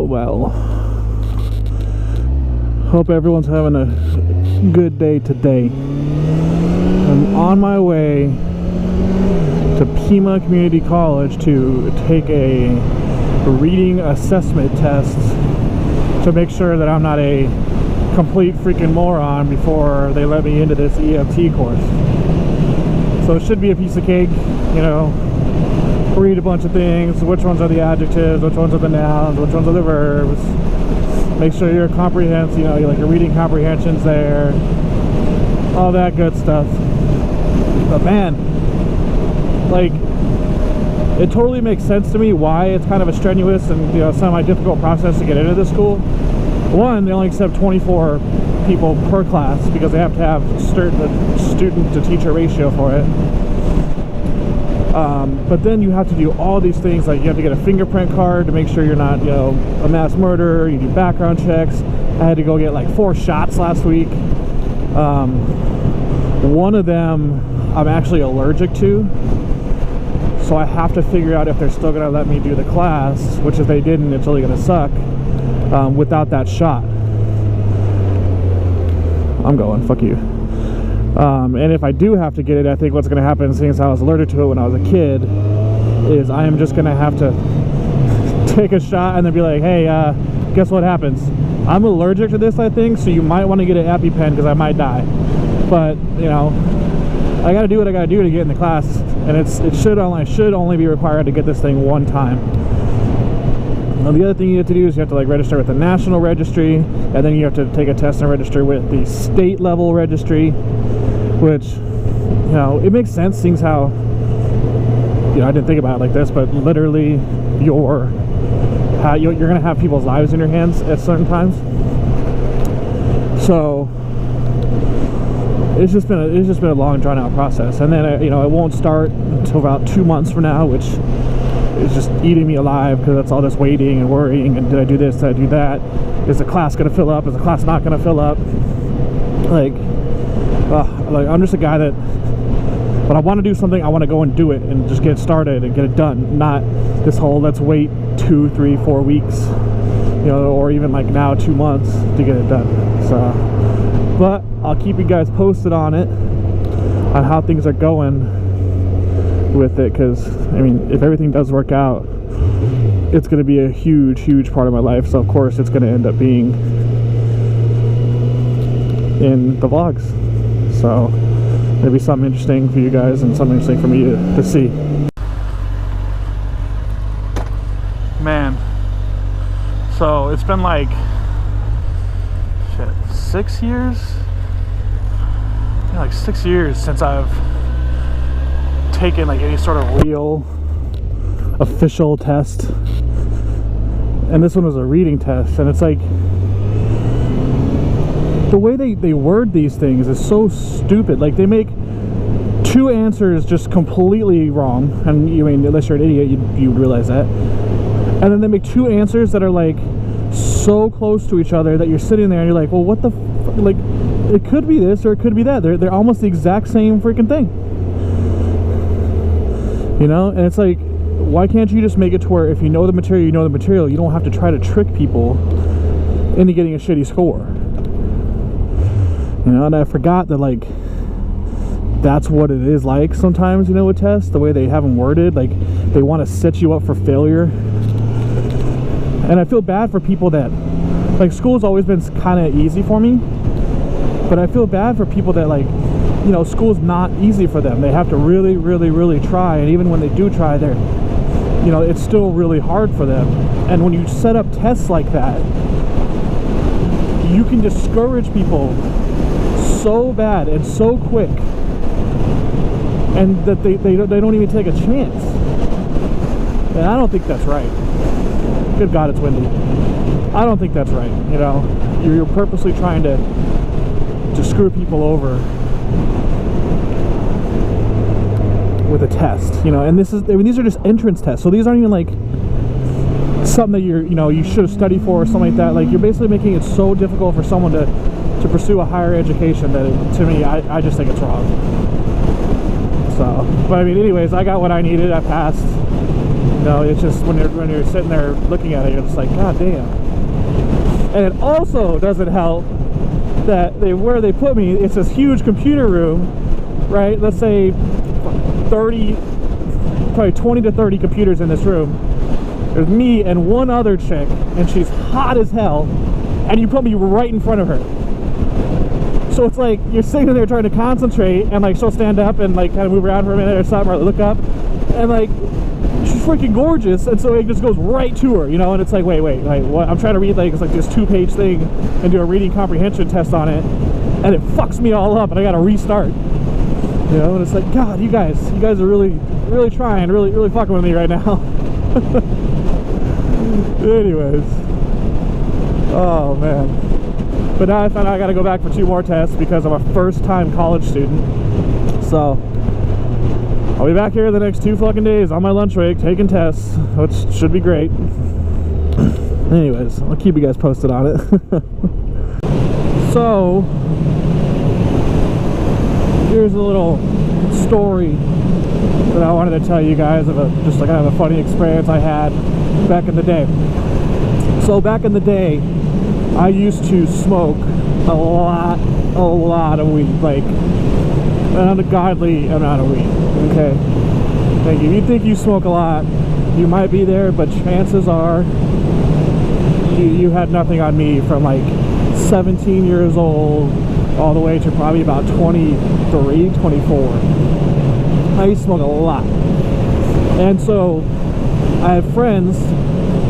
Well. Hope everyone's having a good day today. I'm on my way to Pima Community College to take a reading assessment test to make sure that I'm not a complete freaking moron before they let me into this EMT course. So it should be a piece of cake, you know. Read a bunch of things, which ones are the adjectives, which ones are the nouns, which ones are the verbs. Make sure your comprehension, you know, your reading comprehension's there, all that good stuff. But man, like, it totally makes sense to me why it's kind of a strenuous and, you know, semi-difficult process to get into this school. One, they only accept 24 people per class because they have to have a student to teacher ratio for it. But then you have to do all these things, like you have to get a fingerprint card to make sure you're not, you know, a mass murderer. You do background checks. I had to go get like 4 shots last week. One of them I'm actually allergic to, so I have to figure out if they're still gonna let me do the class, which if they didn't, it's really gonna suck, without that shot. I'm going, fuck you. And if I do have to get it, I think what's going to happen, since I was allergic to it when I was a kid, is I am just going to have to take a shot and then be like, hey, guess what happens? I'm allergic to this, I think, so you might want to get an EpiPen because I might die. But, you know, I got to do what I got to do to get in the class, and it should only be required to get this thing one time. Now, the other thing you have to do is you have to like register with the national registry, and then you have to take a test and register with the state level registry, which, you know, it makes sense, seeing how, you know, I didn't think about it like this, but literally you're gonna have people's lives in your hands at certain times. So it's just been a long, drawn out process, and then you know, it won't start until about 2 months from now, which is just eating me alive, because that's all this waiting and worrying, and did I do this, did I do that, is the class gonna fill up, is the class not gonna fill up? Like I'm just a guy that when I want to do something, I want to go and do it and just get started and get it done, not this whole let's wait 2, 3, 4 weeks, you know, or even like now 2 months to get it done. So, but I'll keep you guys posted on it, on how things are going with it, because I mean, if everything does work out, it's going to be a huge part of my life. So of course it's going to end up being in the vlogs. So it'll be something interesting for you guys and something interesting for me to see. Man, so it's been like 6 years? Yeah, like 6 years since I've taken like any sort of real official test, and this one was a reading test, and it's like the way they word these things is so stupid. Like, they make 2 answers just completely wrong, and you mean, unless you're an idiot, you realize that, and then they make 2 answers that are like so close to each other that you're sitting there and you're like, well, what the like, it could be this or it could be that. They're almost the exact same freaking thing, you know? And it's like, why can't you just make it to where if you know the material, you know the material, you don't have to try to trick people into getting a shitty score, you know? And I forgot that, like, that's what it is like sometimes, you know, with tests, the way they have them worded. Like, they want to set you up for failure. And I feel bad for people that, like, school's always been kind of easy for me, but I feel bad for people that, like, you know, school's not easy for them. They have to really try, and even when they do try, they're, you know, it's still really hard for them. And when you set up tests like that, you can discourage people so bad and so quick, and that they don't even take a chance. And I don't think that's right. Good God, it's windy. I don't think that's right. You know, you're purposely trying to screw people over with a test, you know. And this is, I mean, these are just entrance tests, so these aren't even like something that you should have studied for or something like that. Like, you're basically making it so difficult for someone to pursue a higher education that to me, I just think it's wrong. So, but I mean, anyways, I got what I needed. I passed. It's just when you're sitting there looking at it, you're just like, God damn. And it also doesn't help that where they put me, it's this huge computer room, right? Let's say probably 20 to 30 computers in this room. There's me and one other chick, and she's hot as hell, and you put me right in front of her. So it's like you're sitting there trying to concentrate, and like she'll stand up and like kind of move around for a minute or something, or look up, and like she's freaking gorgeous, and so it just goes right to her, and it's like, wait, like what? I'm trying to read like it's like this 2-page thing and do a reading comprehension test on it, and it fucks me all up, and I gotta restart. And it's like, God, you guys are really trying, really fucking with me right now. Anyways, oh man. But now I found out I gotta go back for 2 more tests because I'm a first-time college student. So I'll be back here the next 2 fucking days on my lunch break taking tests, which should be great. Anyways, I'll keep you guys posted on it. So here's a little story that I wanted to tell you guys of just like kind of a funny experience I had back in the day. So back in the day, I used to smoke a lot of weed, like an ungodly amount of weed. Okay, like if you think you smoke a lot, you might be there, but chances are you had nothing on me from like 17 years old all the way to probably about 23, 24. I used to smoke a lot. And so I had friends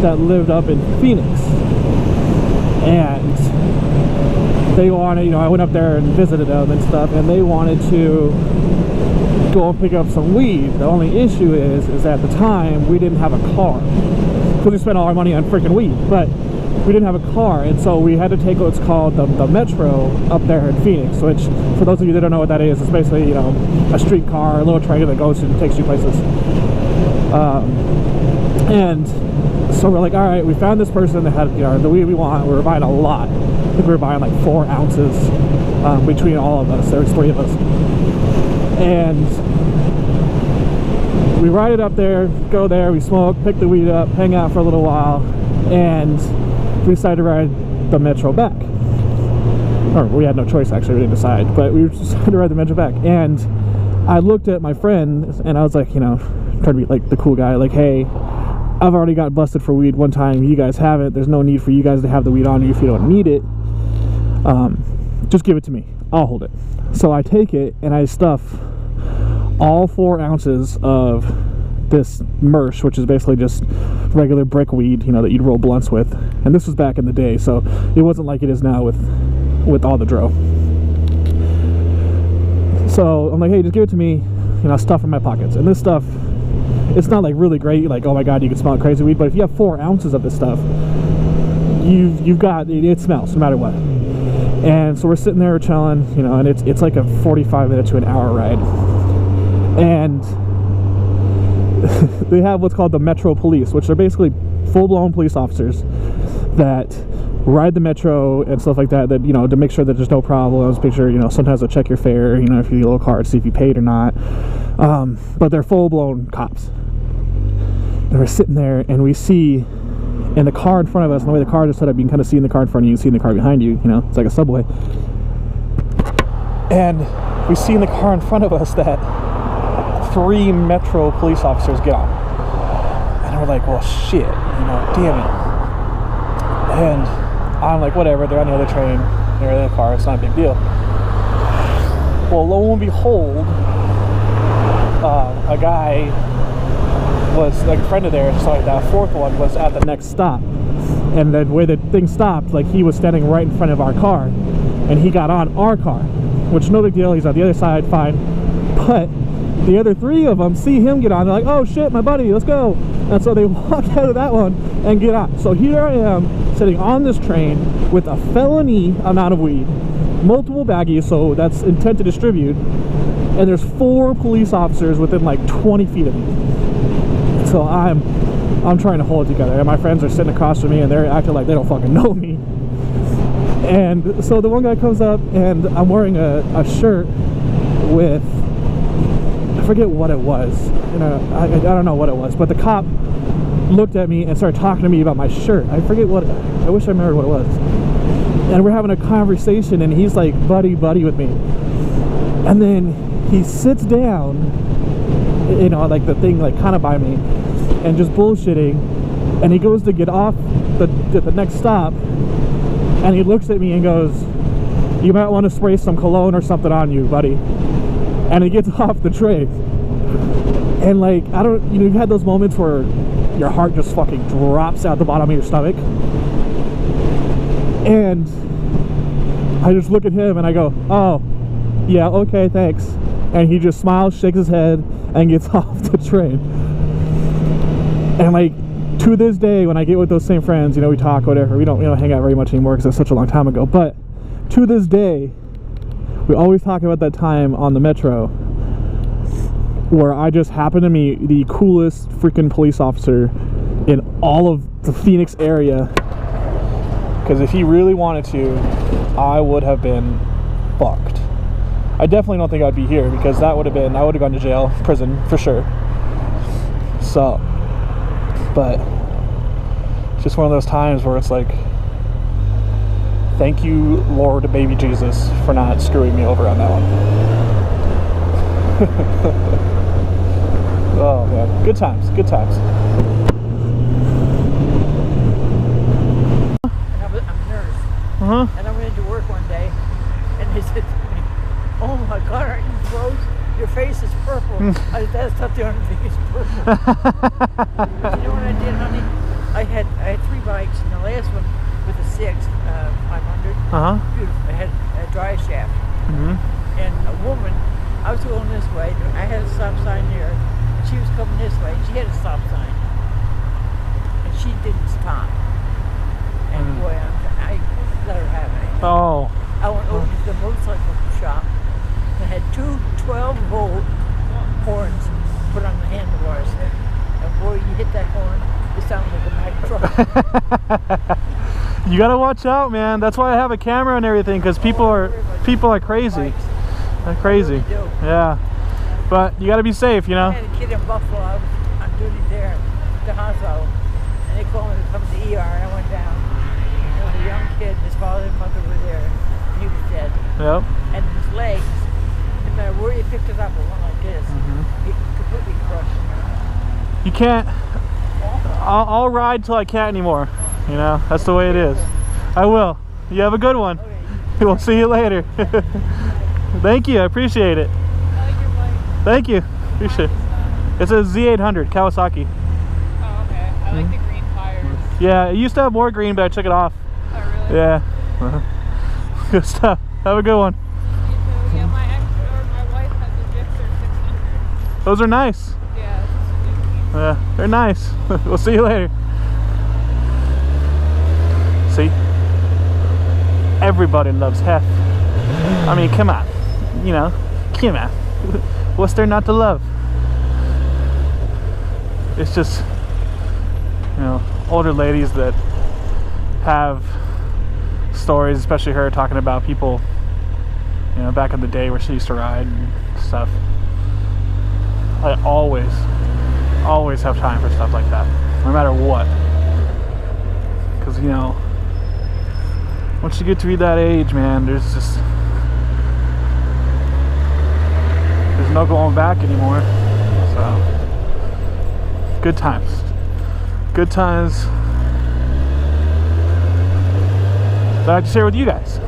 that lived up in Phoenix, and they wanted, I went up there and visited them and stuff, and they wanted to go and pick up some weed. The only issue is at the time we didn't have a car, because we spent all our money on freaking weed, but we didn't have a car, and so we had to take what's called the Metro up there in Phoenix, which, for those of you that don't know what that is, it's basically, a streetcar, a little train that goes and takes you places. And so we're like, all right, we found this person that had, the weed we want. We were buying a lot. I think we were buying like 4 ounces between all of us. There was 3 of us. And we ride it up there, go there, we smoke, pick the weed up, hang out for a little while, and we decided to ride the Metro back. Or we had no choice, actually, we didn't decide, but we decided to ride the Metro back. And I looked at my friend, and I was like, trying to be like the cool guy, like, hey, I've already got busted for weed one time, you guys haven't, there's no need for you guys to have the weed on you if you don't need it. Just give it to me, I'll hold it. So I take it, and I stuff all 4 ounces of this Mersh, which is basically just regular brick weed, that you'd roll blunts with. And this was back in the day, so it wasn't like it is now with all the dro. So I'm like, hey, just give it to me, stuff in my pockets. And this stuff, it's not like really great, like, oh my god, you can smell crazy weed, but if you have 4 ounces of this stuff, you've got it smells no matter what. And so we're sitting there chilling, and it's like a 45-minute to an hour ride, and they have what's called the Metro Police, which are basically full-blown police officers that ride the Metro and stuff like that, to make sure that there's no problems, make sure, sometimes they'll check your fare, if you need a little card, see if you paid or not, but they're full-blown cops. And we're sitting there, and we see in the car in front of us, and the way the car is set up, you can kind of see in the car in front of you, see in the car behind you, it's like a subway. And we see in the car in front of us that 3 Metro police officers get on. And we're like, well, shit, damn it. And I'm like, whatever, they're on the other train, they're in the car, it's not a big deal. Well, lo and behold, a guy was like a friend of theirs, so that 4th one was at the next stop. And the way the thing stopped, like, he was standing right in front of our car, and he got on our car, which no big deal, he's on the other side, fine. But the other 3 of them see him get on, they're like, oh shit, my buddy, let's go. And so they walk out of that one and get on. So here I am sitting on this train with a felony amount of weed, multiple baggies, so that's intent to distribute, and there's 4 police officers within like 20 feet of me. It's So I'm trying to hold it together, and my friends are sitting across from me, and they're acting like they don't fucking know me. And so the one guy comes up, and I'm wearing a shirt with, I forget what it was, you know, I don't know what it was, but the cop looked at me and started talking to me about my shirt. I forget what, I wish I remembered what it was. And we're having a conversation, and he's like buddy with me, and then he sits down, you know, like the thing like kind of by me, and just bullshitting, and he goes to get off the next stop, and he looks at me and goes, "You might want to spray some cologne or something on you, buddy." And he gets off the train, and like, I don't, you know, you've had those moments where your heart just fucking drops out the bottom of your stomach, and I just look at him and I go, "Oh, yeah, okay, thanks." And he just smiles, shakes his head, and gets off the train. And like, to this day, when I get with those same friends, you know, we talk, whatever, we don't hang out very much anymore because it's such a long time ago, but to this day, we always talk about that time on the metro where I just happened to meet the coolest freaking police officer in all of the Phoenix area. Because if he really wanted to, I would have been fucked. I definitely don't think I'd be here, because that would have been, I would have gone to jail, prison, for sure. So, but it's just one of those times where it's like, thank you, Lord baby Jesus, for not screwing me over on that one. Oh man, good times, good times. I'm a nurse, and I went into work one day, and they said to me, "Oh my God, aren't you froze? Your face is purple." I said, "That's not the only thing that's purple." You know what I did, honey? I had 3 bikes, and the last one with a 6 500. Beautiful. I had a dry shaft, and a woman. I was going this way. I had a stop sign here. She was coming this way. She had a stop sign, and she didn't stop. And boy, I let her have it. Oh. I went over to the motorcycle shop and had 2 12-volt horns put on the handlebars. And boy, you hit that horn, it sounds like a Mack truck. You gotta watch out, man. That's why I have a camera and everything, because people are crazy. They're crazy. Really do. Yeah. But you gotta be safe, you know. I had a kid in Buffalo. I was on duty there at the hospital, and they called me to come to the ER. And I went down. There was a young kid. His father and mother were there. And he was dead. Yep. And his legs, no matter where you picked it up, it went like this. He completely crushed. You can't. I'll ride till I can't anymore. You know, that's the way it is. I will. You have a good one. Okay. We'll see you later. Thank you. I appreciate it. I like your bike. Thank you. Appreciate it. It's a Z800 Kawasaki. Oh, okay. I like the green tires. Yeah, it used to have more green, but I took it off. Oh, really? Yeah. Good stuff. Have a good one. You too. Yeah, my wife has a Gixxer 600. Those are nice. Yeah, it's Suzuki. Yeah, they're nice. We'll see you later. See? Everybody loves Hef. I mean, come on. You know, come on. What's there not to love? It's just, you know, older ladies that have stories, especially her talking about people, you know, back in the day where she used to ride and stuff. I always have time for stuff like that, no matter what. Because, you know, once you get to be that age, man, there's no going back anymore. So, good times. Good times that I have to share with you guys.